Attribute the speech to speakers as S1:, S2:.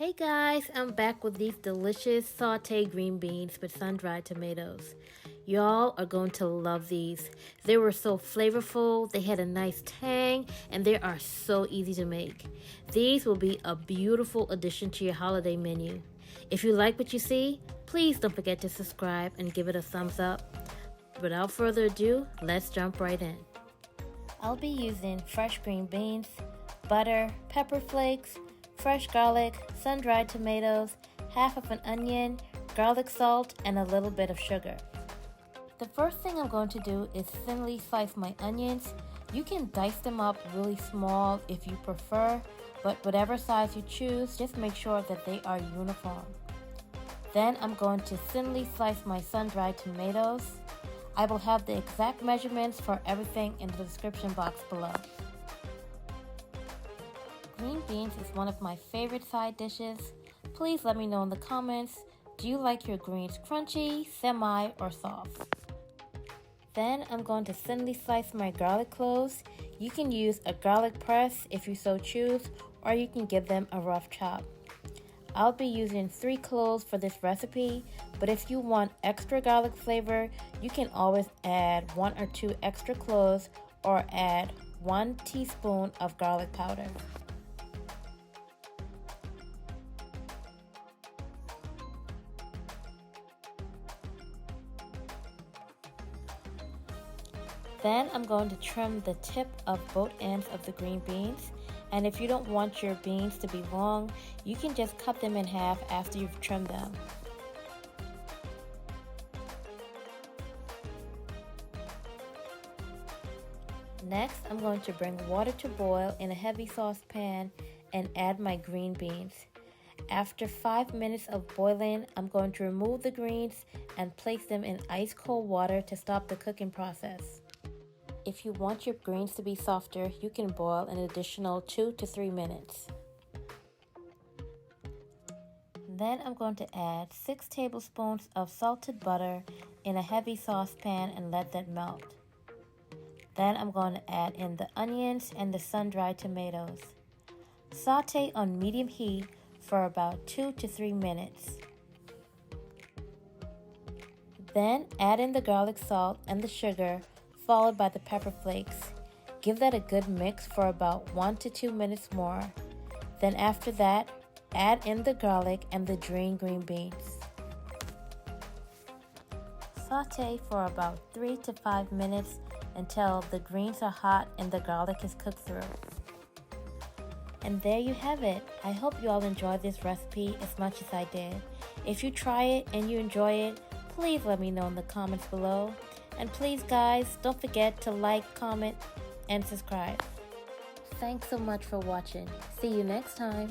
S1: Hey guys, I'm back with these delicious sauteed green beans with sun-dried tomatoes. Y'all are going to love these. They were so flavorful, they had a nice tang, and they are so easy to make. These will be a beautiful addition to your holiday menu. If you like what you see, please don't forget to subscribe and give it a thumbs up. Without further ado, let's jump right in. I'll be using fresh green beans, butter, pepper flakes, fresh garlic, sun-dried tomatoes, half of an onion, garlic salt, and a little bit of sugar. The first thing I'm going to do is thinly slice my onions. You can dice them up really small if you prefer, but whatever size you choose, just make sure that they are uniform. Then I'm going to thinly slice my sun-dried tomatoes. I will have the exact measurements for everything in the description box below. Green beans is one of my favorite side dishes. Please let me know in the comments, do you like your greens crunchy, semi, or soft? Then I'm going to thinly slice my garlic cloves. You can use a garlic press if you so choose, or you can give them a rough chop. I'll be using 3 cloves for this recipe, but if you want extra garlic flavor, you can always add 1 or 2 extra cloves or add 1 teaspoon of garlic powder. Then I'm going to trim the tip of both ends of the green beans, and if you don't want your beans to be long, you can just cut them in half after you've trimmed them. Next, I'm going to bring water to boil in a heavy saucepan and add my green beans. After 5 minutes of boiling, I'm going to remove the greens and place them in ice cold water to stop the cooking process. If you want your greens to be softer, you can boil an additional 2 to 3 minutes. Then I'm going to add 6 tablespoons of salted butter in a heavy saucepan and let that melt. Then I'm going to add in the onions and the sun-dried tomatoes. Saute on medium heat for about 2 to 3 minutes. Then add in the garlic salt and the sugar, followed by the pepper flakes. Give that a good mix for about 1 to 2 minutes more. Then after that, add in the garlic and the drained green beans. Saute for about 3 to 5 minutes until the greens are hot and the garlic is cooked through. And there you have it. I hope you all enjoyed this recipe as much as I did. If you try it and you enjoy it, please let me know in the comments below. And please guys, don't forget to like, comment, and subscribe. Thanks so much for watching. See you next time.